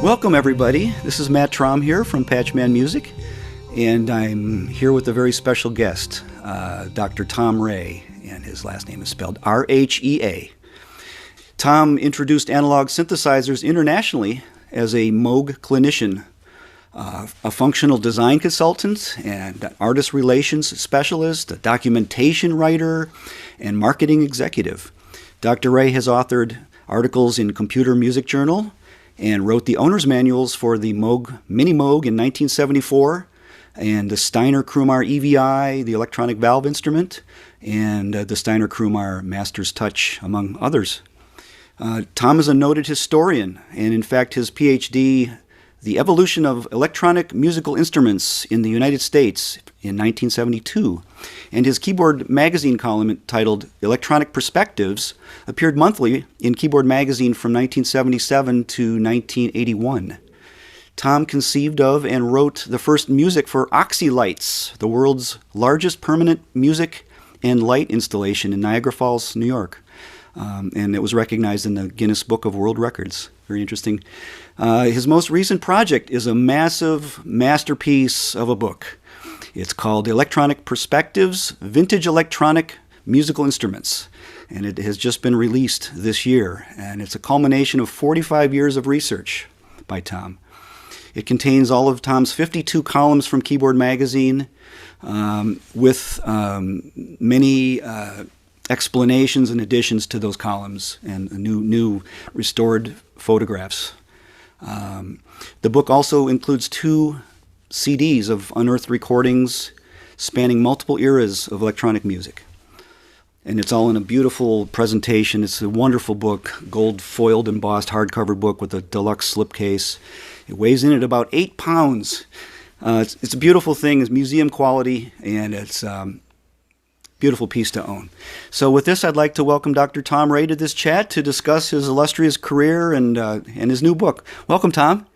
Welcome, everybody. This is Matt Traum here from Patchman Music, and I'm here with a very special guest, Dr. Tom Rhea, and his last name is spelled R-H-E-A. Tom introduced analog synthesizers internationally as a Moog clinician, a functional design consultant, and artist relations specialist, a documentation writer, and marketing executive. Dr. Rhea has authored articles in Computer Music Journal and wrote the owner's manuals for the Moog Mini Moog in 1974, and the Steiner Krumar EVI, the electronic valve instrument, and the Steiner Krumar Master's Touch, among others. Tom is a noted historian, and in fact his PhD, The Evolution of Electronic Musical Instruments in the United States in 1972, and his Keyboard Magazine column titled Electronic Perspectives appeared monthly in Keyboard Magazine from 1977 to 1981. Tom conceived of and wrote the first music for Oxylights, the world's largest permanent music and light installation in Niagara Falls, New York. And it was recognized in the Guinness Book of World Records. Very interesting. His most recent project is a massive masterpiece of a book. It's called Electronic Perspectives, Vintage Electronic Musical Instruments. And it has just been released this year. And it's a culmination of 45 years of research by Tom. It contains all of Tom's 52 columns from Keyboard Magazine, with many explanations and additions to those columns and new restored photographs. The book also includes 2 CDs of unearthed recordings spanning multiple eras of electronic music. And it's all in a beautiful presentation. It's a wonderful book, gold foiled embossed hardcover book with a deluxe slipcase. It weighs in at about 8 pounds. It's a beautiful thing. It's museum quality, and it's beautiful piece to own. So with this, I'd like to welcome Dr. Tom Rhea to this chat to discuss his illustrious career and his new book. Welcome, Tom.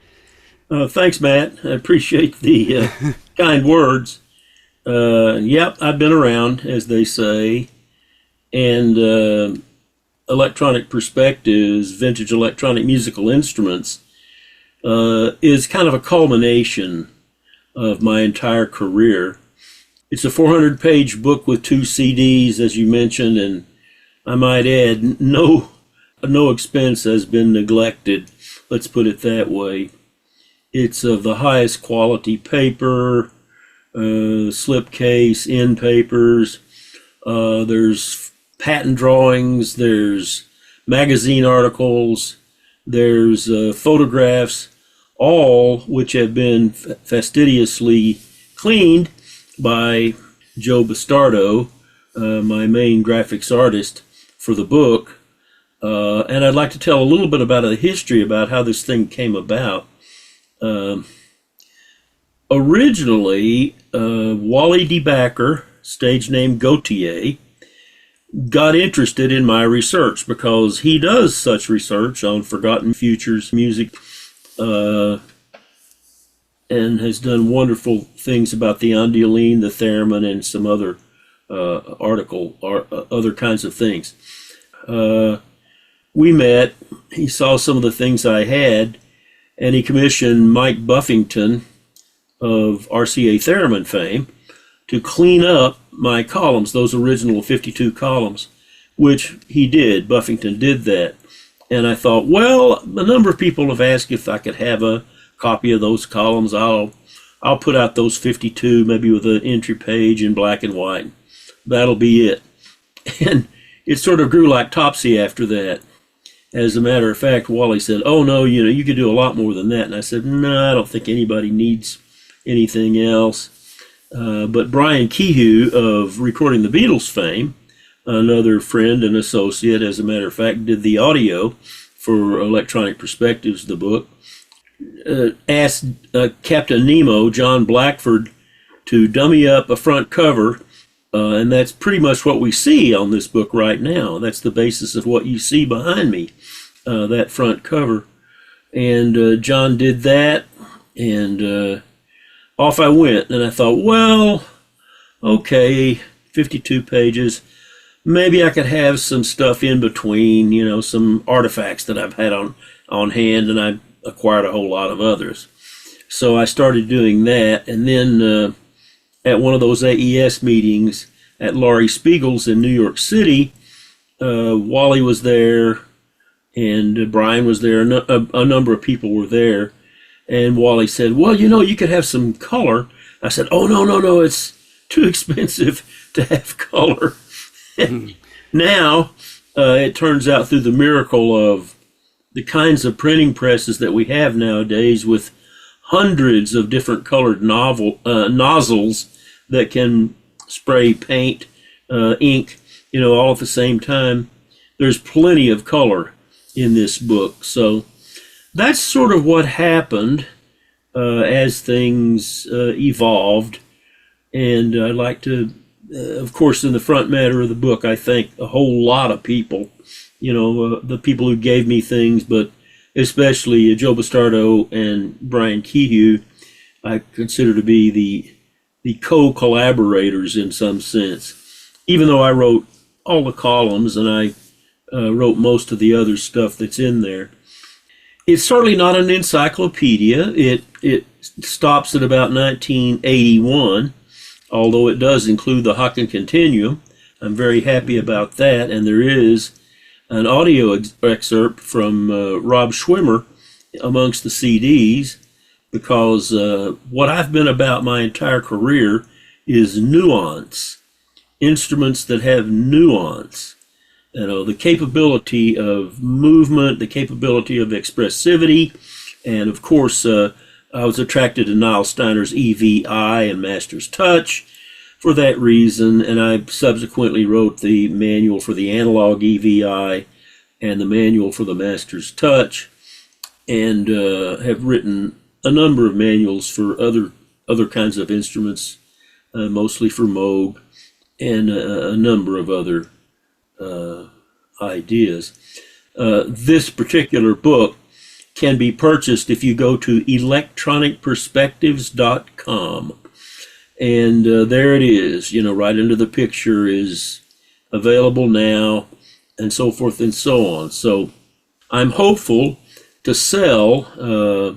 Thanks, Matt. I appreciate the kind words. Yep, I've been around, as they say, and Electronic Perspectives, Vintage Electronic Musical Instruments, is kind of a culmination of my entire career. It's a 400-page book with 2 CDs, as you mentioned, and I might add, no expense has been neglected. Let's put it that way. It's of the highest quality paper, slipcase, end papers. There's patent drawings. There's magazine articles. There's photographs, all which have been fastidiously cleaned by Joe Bastardo, my main graphics artist for the book. And I'd like to tell a little bit about the history about how this thing came about. Originally, Wally D. Backer, stage name Gautier, got interested in my research because he does such research on Forgotten Futures music, and has done wonderful things about the Andiolene, the theremin, and some other other kinds of things. We met, he saw some of the things I had, and he commissioned Mike Buffington of RCA theremin fame to clean up my columns, those original 52 columns, which he did. Buffington did that. And I thought, well, a number of people have asked if I could have a copy of those columns. I'll put out those 52, maybe with an entry page in black and white. That'll be it. And it sort of grew like Topsy after that. As a matter of fact, Wally said, oh, no, you could do a lot more than that. And I said, no, I don't think anybody needs anything else. But Brian Kehoe of Recording the Beatles fame, another friend and associate, as a matter of fact, did the audio for Electronic Perspectives, the book, asked Captain Nemo, John Blackford, to dummy up a front cover, and that's pretty much what we see on this book right now. That's the basis of what you see behind me, that front cover. And John did that, and off I went. And I thought, well, okay, 52 pages. Maybe I could have some stuff in between, some artifacts that I've had on hand, and acquired a whole lot of others. So I started doing that, and then at one of those AES meetings at Laurie Spiegel's in New York City, Wally was there, and Brian was there. A number of people were there, and Wally said, "Well, you could have some color." I said, "Oh, no, it's too expensive to have color." Now, it turns out through the miracle of the kinds of printing presses that we have nowadays, with hundreds of different colored nozzles that can spray paint, ink, all at the same time, there's plenty of color in this book. So that's sort of what happened as things evolved. And I'd like to, of course, in the front matter of the book, I thank a whole lot of people, the people who gave me things, but especially Joe Bastardo and Brian Kehew, I consider to be the co-collaborators in some sense. Even though I wrote all the columns and I wrote most of the other stuff that's in there. It's certainly not an encyclopedia. It stops at about 1981, although it does include the Hocken Continuum. I'm very happy about that, and there is an audio excerpt from Rob Schwimmer amongst the CDs, because what I've been about my entire career is nuance, instruments that have nuance. The capability of movement, the capability of expressivity, and of course, I was attracted to Niles Steiner's EVI and Master's Touch for that reason, and I subsequently wrote the manual for the analog EVI and the manual for the Master's Touch, and have written a number of manuals for other kinds of instruments, mostly for Moog, and a number of other ideas. This particular book can be purchased if you go to electronicperspectives.com. And there it is, right under the picture is available now, and so forth and so on. So I'm hopeful to sell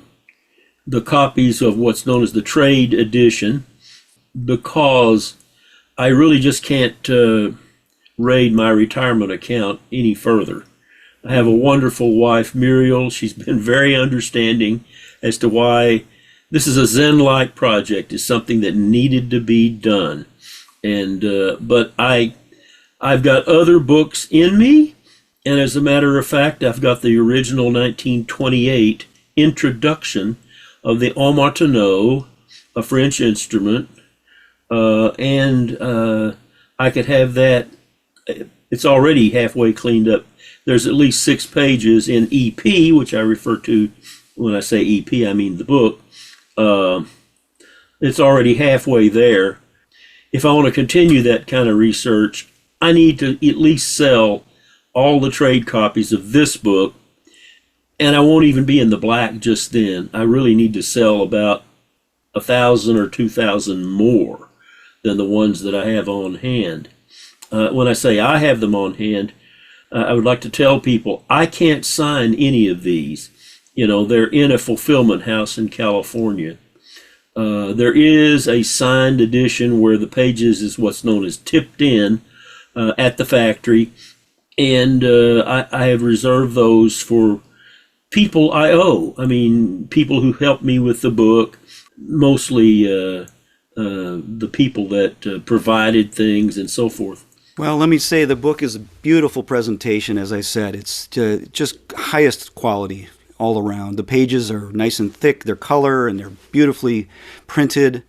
the copies of what's known as the trade edition, because I really just can't raid my retirement account any further. I have a wonderful wife, Muriel. She's been very understanding as to why this is a Zen-like project, is something that needed to be done. And but I've got other books in me, and as a matter of fact, I've got the original 1928 introduction of the En Martineau, a French instrument, and I could have that. It's already halfway cleaned up. There's at least 6 pages in EP, which I refer to when I say EP, I mean the book. It's already halfway there. If I want to continue that kind of research, I need to at least sell all the trade copies of this book, and I won't even be in the black just then. I really need to sell about 1,000 or 2,000 more than the ones that I have on hand. When I say I have them on hand, I would like to tell people I can't sign any of these. They're in a fulfillment house in California. There is a signed edition where the pages is what's known as tipped in at the factory, and I have reserved those for people I owe. I mean, people who helped me with the book, mostly the people that provided things and so forth. Well, let me say the book is a beautiful presentation. As I said, it's just highest quality all around. The pages are nice and thick, they're color, and they're beautifully printed.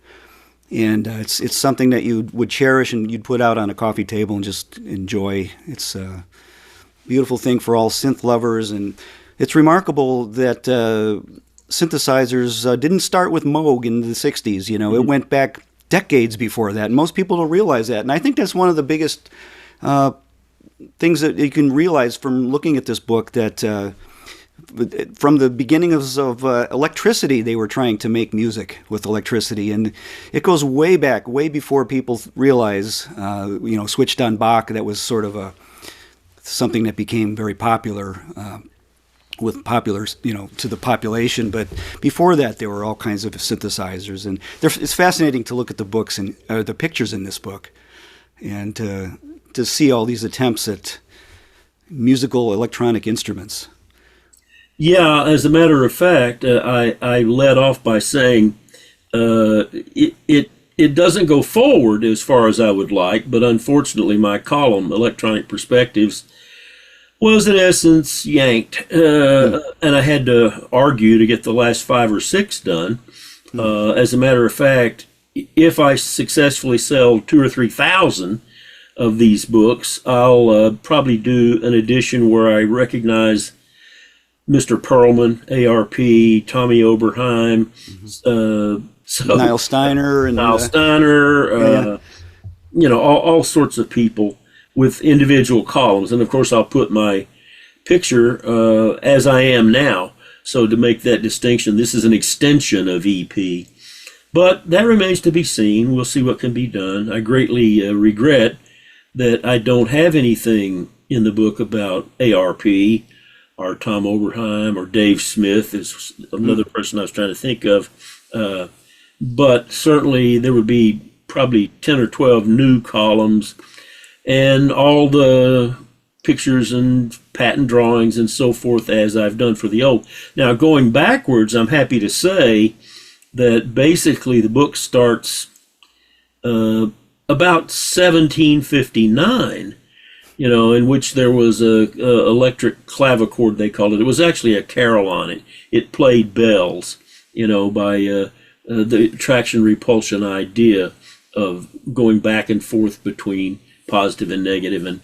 And it's something that you would cherish and you'd put out on a coffee table and just enjoy. It's a beautiful thing for all synth lovers. And it's remarkable that synthesizers didn't start with Moog in the 60s. It went back decades before that. And most people don't realize that. And I think that's one of the biggest things that you can realize from looking at this book, that from the beginnings of electricity, they were trying to make music with electricity. And it goes way back, way before people realize, Switched on Bach, that was sort of something that became very popular with popular, to the population. But before that, there were all kinds of synthesizers, and it's fascinating to look at the books and the pictures in this book, and to see all these attempts at musical electronic instruments. Yeah, as a matter of fact, I led off by saying it doesn't go forward as far as I would like, but unfortunately my column, Electronic Perspectives, was in essence yanked, and I had to argue to get the last 5 or 6 done. As a matter of fact, if I successfully sell 2,000 or 3,000 of these books, I'll probably do an edition where I recognize Mr. Perlman, ARP, Tommy Oberheim, Niall Steiner, and all sorts of people with individual columns. And of course, I'll put my picture as I am now. So to make that distinction, this is an extension of EP. But that remains to be seen. We'll see what can be done. I greatly regret that I don't have anything in the book about ARP or Tom Oberheim or Dave Smith is another person I was trying to think of. But certainly there would be probably 10 or 12 new columns and all the pictures and patent drawings and so forth as I've done for the old. Now, going backwards, I'm happy to say that basically the book starts about 1759, in which there was a electric clavichord, they called it. It was actually a carol on it. It played bells, by the traction repulsion idea of going back and forth between positive and negative and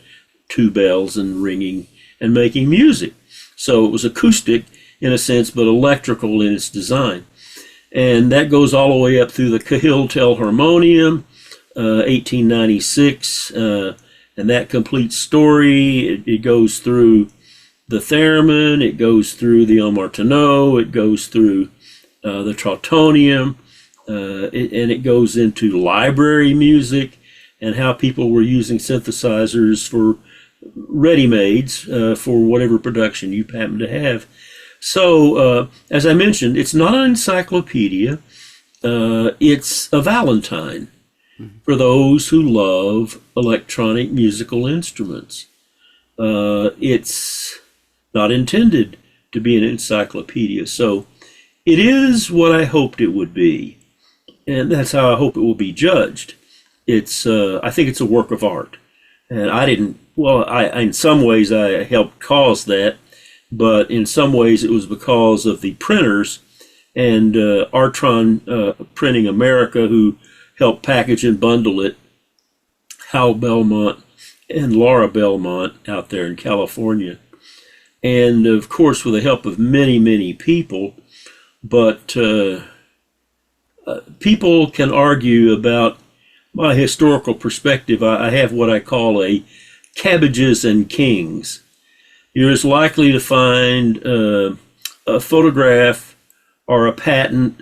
2 bells and ringing and making music. So it was acoustic in a sense, but electrical in its design. And that goes all the way up through the Cahill Telharmonium, 1896, and that complete story. It goes through the theremin, it goes through the El Martineau, it goes through the Trautonium, and it goes into library music and how people were using synthesizers for ready-mades for whatever production you happen to have. So, as I mentioned, it's not an encyclopedia. It's a Valentine for those who love electronic musical instruments. It's not intended to be an encyclopedia. So it is what I hoped it would be, and that's how I hope it will be judged. I think it's a work of art, and I in some ways I helped cause that, but in some ways it was because of the printers and Artron Printing America, who helped package and bundle it, Hal Belmont and Laura Belmont out there in California. And of course with the help of many, many people, but people can argue about my historical perspective. I have what I call a cabbages and kings. You're as likely to find a photograph or a patent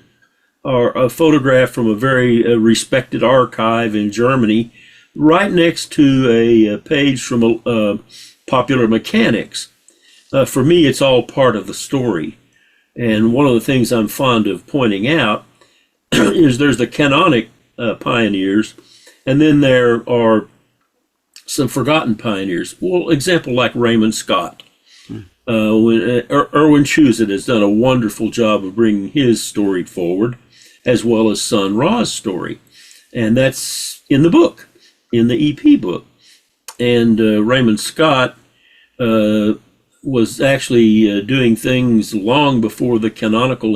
or a photograph from a very respected archive in Germany right next to a page from Popular Mechanics. For me, it's all part of the story. And one of the things I'm fond of pointing out is there's the canonic pioneers, and then there are some forgotten pioneers. Well, example like Raymond Scott. When Erwin Chuzet has done a wonderful job of bringing his story forward, as well as Sun Ra's story. And that's in the book, in the EP book. And Raymond Scott was actually doing things long before the canonical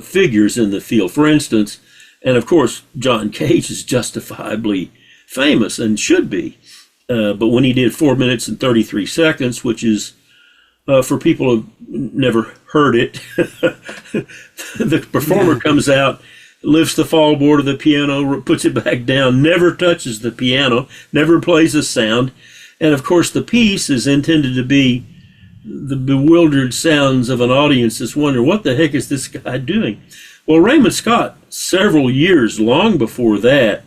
figures in the field. For instance, and of course, John Cage is justifiably famous and should be. But when he did 4 minutes and 33 seconds, which is, for people who've never heard it, the performer comes out, lifts the fall board of the piano, puts it back down, never touches the piano, never plays a sound. And of course, the piece is intended to be the bewildered sounds of an audience that's wondering, what the heck is this guy doing? Well, Raymond Scott, several years long before that,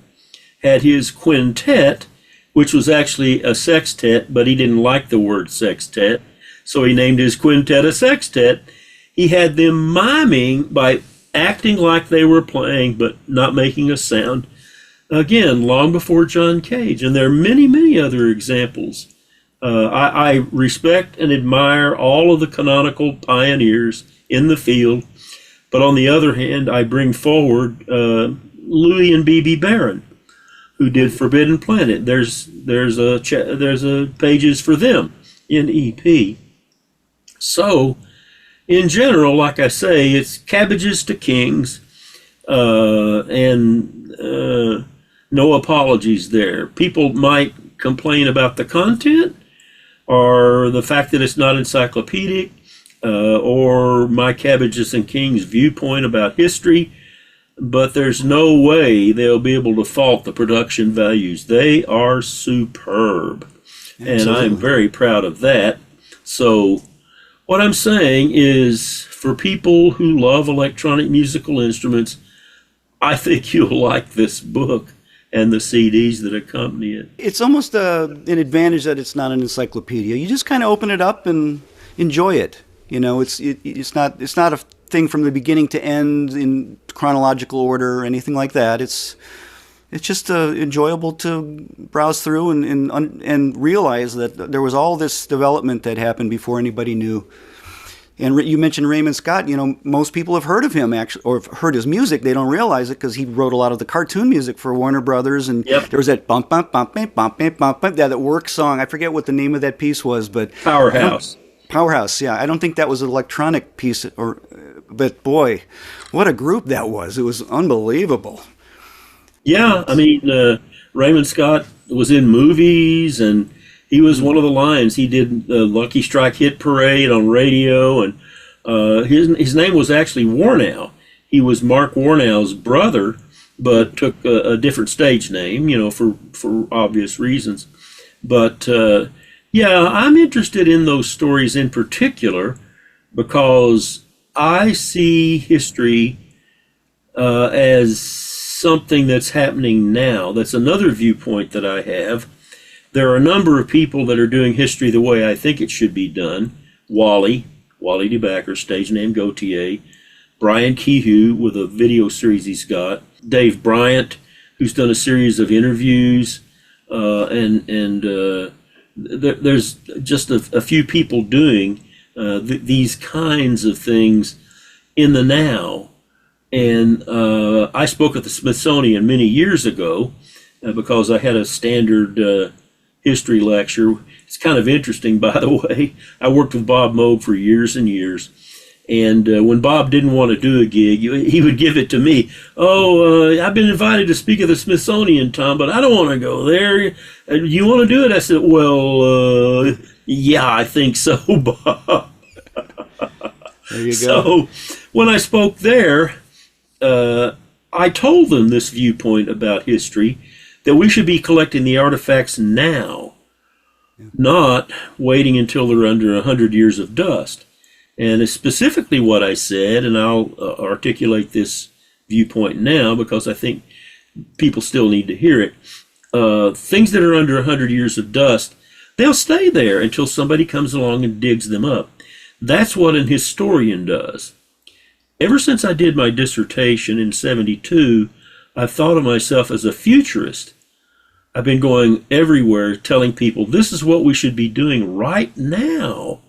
had his quintet, which was actually a sextet, but he didn't like the word sextet, So he named his quintet a sextet. He had them miming by acting like they were playing but not making a sound. Again, long before John Cage. And there are many, many other examples. I respect and admire all of the canonical pioneers in the field. But on the other hand, I bring forward Louis and B.B. Barron, who did Forbidden Planet. There's a pages for them in EP. So, in general, like I say, it's cabbages to kings, and no apologies there. People might complain about the content or the fact that it's not encyclopedic, or my cabbages and kings viewpoint about history, but there's no way they'll be able to fault the production values. They are superb. Absolutely. And I'm very proud of that. So what I'm saying is, for people who love electronic musical instruments, I think you'll like this book and the CDs that accompany it. It's almost an advantage that it's not an encyclopedia. You just kind of open it up and enjoy it. You know, it's not a thing from the beginning to end in chronological order or anything like that. It's just enjoyable to browse through and realize that there was all this development that happened before anybody knew. And you mentioned Raymond Scott. You know, most people have heard of him actually, or have heard his music. They don't realize it because he wrote a lot of the cartoon music for Warner Brothers. And yep. There was that bump bump bump bump bump bump bump, that work song. I forget what the name of that piece was, but Powerhouse. Powerhouse, yeah. I don't think that was an electronic piece, but boy, what a group that was. It was unbelievable. Yeah, I mean, Raymond Scott was in movies, and he was one of the Lions. He did the Lucky Strike Hit Parade on radio, and his name was actually Warnow. He was Mark Warnow's brother, but took a different stage name, you know, for obvious reasons. But yeah, I'm interested in those stories in particular because I see history as something that's happening now. That's another viewpoint that I have. There are a number of people that are doing history the way I think it should be done. Wally DeBacker, stage name Gautier. Brian Kehoe with a video series he's got. Dave Bryant, who's done a series of interviews, there's just a few people doing these kinds of things in the now. And I spoke at the Smithsonian many years ago because I had a standard history lecture. It's kind of interesting, by the way. I worked with Bob Moog for years and years. And when Bob didn't want to do a gig, he would give it to me. I've been invited to speak at the Smithsonian, Tom, but I don't want to go there. You want to do it? I said, well, yeah, I think so, Bob. There you go. So when I spoke there, I told them this viewpoint about history, that we should be collecting the artifacts now, not waiting until they're under 100 years of dust. And it's specifically what I said, and I'll articulate this viewpoint now because I think people still need to hear it. Things that are under 100 years of dust, they'll stay there until somebody comes along and digs them up. That's what an historian does. Ever since I did my dissertation in '72, I've thought of myself as a futurist. I've been going everywhere telling people this is what we should be doing right now.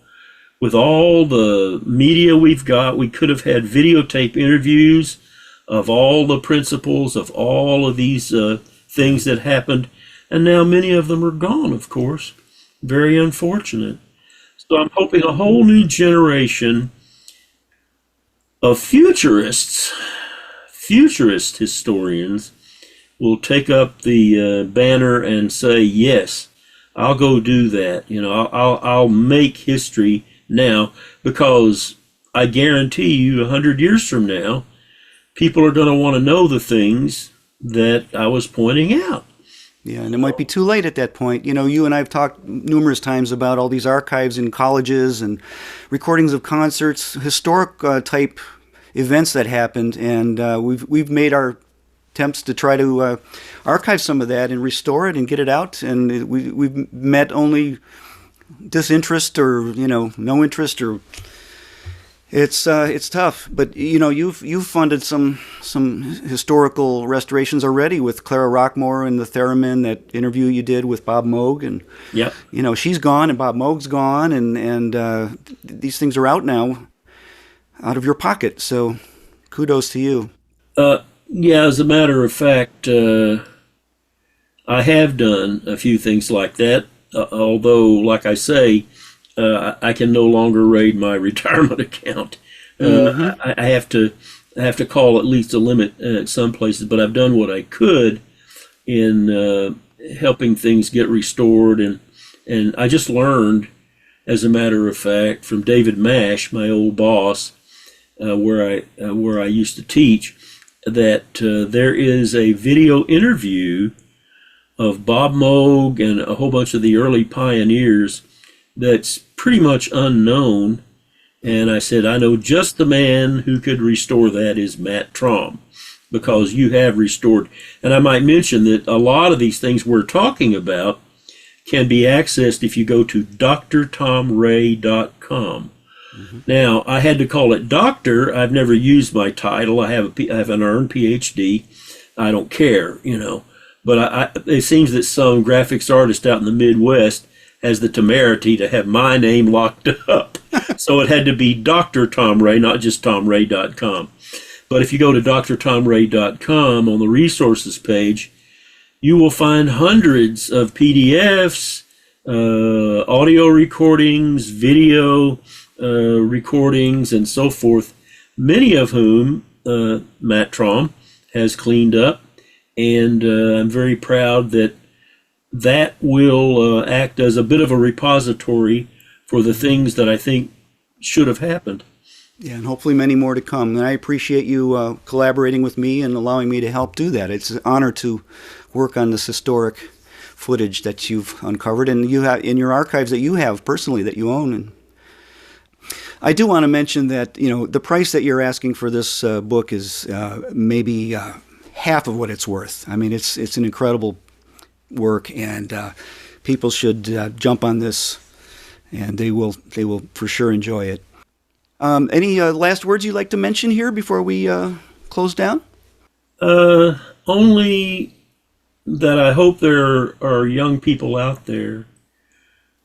With all the media we've got, we could have had videotape interviews of all the principles of all of these things that happened, and now many of them are gone, of course. Very unfortunate. So I'm hoping a whole new generation of futurist historians will take up the banner and say, yes, I'll go do that. You know, I'll make history now, because I guarantee you 100 years from now, people are going to want to know the things that I was pointing out. Yeah, and it might be too late at that point. You know, you and I have talked numerous times about all these archives in colleges and recordings of concerts, historic type events that happened, and we've made our attempts to try to archive some of that and restore it and get it out. And we've met only disinterest or no interest, or it's tough. But you've funded some historical restorations already with Clara Rockmore and the theremin. That interview you did with Bob Moog, and Yep. she's gone and Bob Moog's gone, and these things are out now, out of your pocket. So kudos to you. Yeah, as a matter of fact, I have done a few things like that, although, like I say, I can no longer raid my retirement account. I have to call at least a limit at some places, but I've done what I could in helping things get restored, and I just learned, as a matter of fact, from David Mash, my old boss, where I used to teach, that there is a video interview of Bob Moog and a whole bunch of the early pioneers that's pretty much unknown. And I said, I know just the man who could restore that is Matt Traum, because you have restored. And I might mention that a lot of these things we're talking about can be accessed if you go to drtomray.com. Now, I had to call it doctor. I've never used my title. I have an earned PhD. I don't care, But it seems that some graphics artist out in the Midwest has the temerity to have my name locked up. So it had to be Dr. Tom Ray, not just tomray.com. But if you go to drtomray.com on the resources page, you will find hundreds of PDFs, audio recordings, video recordings, and so forth, many of whom Matt Traum has cleaned up. And I'm very proud that will act as a bit of a repository for the things that I think should have happened. Yeah, and hopefully many more to come. And I appreciate you collaborating with me and allowing me to help do that. It's an honor to work on this historic footage that you've uncovered and you have in your archives that you have personally, that you own. And I do want to mention that the price that you're asking for this book is maybe half of what it's worth. I mean, it's an incredible work, and people should jump on this, and they will for sure enjoy it. Any last words you'd like to mention here before we close down? Only that I hope there are young people out there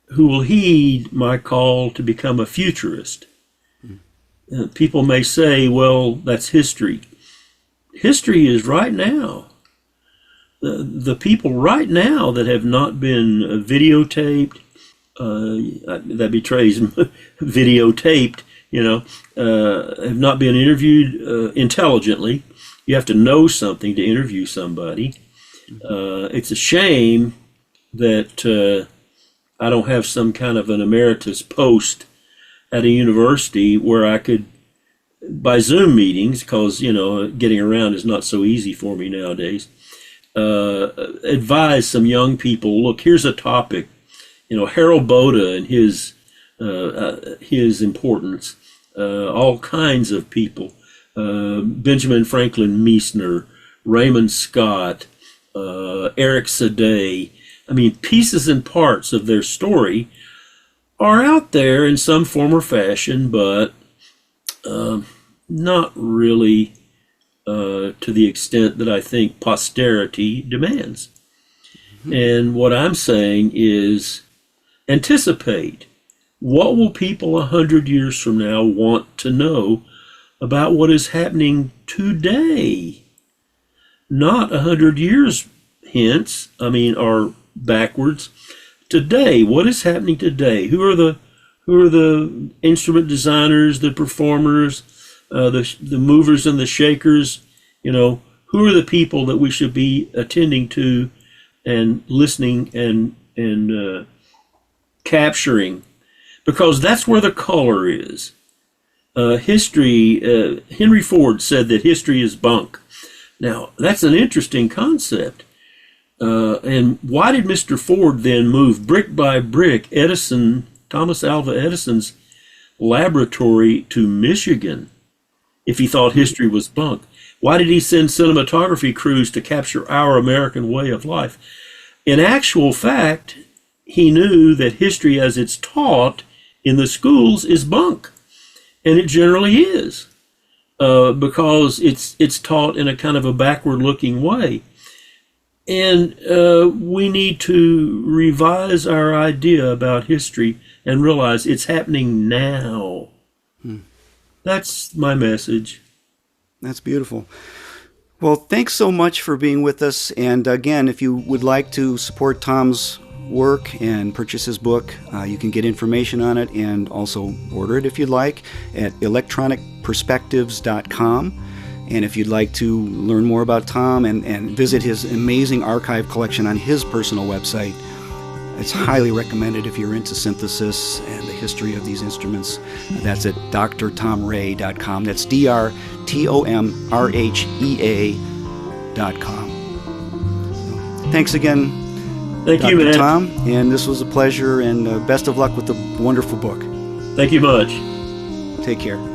who will heed my call to become a futurist. People may say, well, that's history. History is right now. The people right now that have not been videotaped, that betrays videotaped, have not been interviewed intelligently. You have to know something to interview somebody. It's a shame that I don't have some kind of an emeritus post at a university where I could, by Zoom meetings, because, getting around is not so easy for me nowadays, advise some young people, look, here's a topic, Harold Boda and his importance, all kinds of people, Benjamin Franklin Meissner, Raymond Scott, Eric Sadeh. I mean, pieces and parts of their story are out there in some form or fashion, but not really to the extent that I think posterity demands. And what I'm saying is anticipate. What will people 100 years from now want to know about what is happening today? Not 100 years hence, or backwards. Today, what is happening today? Who are the instrument designers, the performers, the movers and the shakers? Who are the people that we should be attending to and listening and capturing? Because that's where the color is. History, Henry Ford said that history is bunk. Now, that's an interesting concept. And why did Mr. Ford then move brick by brick Thomas Alva Edison's laboratory to Michigan if he thought history was bunk? Why did he send cinematography crews to capture our American way of life? In actual fact, he knew that history as it's taught in the schools is bunk. And it generally is, because it's taught in a kind of a backward-looking way. And we need to revise our idea about history and realize it's happening now. That's my message. That's beautiful. Well, thanks so much for being with us. And again, if you would like to support Tom's work and purchase his book, you can get information on it and also order it if you'd like at electronicperspectives.com. And if you'd like to learn more about Tom and visit his amazing archive collection on his personal website, it's highly recommended if you're into synthesis and the history of these instruments. That's at drtomrhea.com. That's drtomrhea.com. Thanks again, Thank Dr. you, Matt. Tom. And this was a pleasure, and best of luck with the wonderful book. Thank you much. Take care.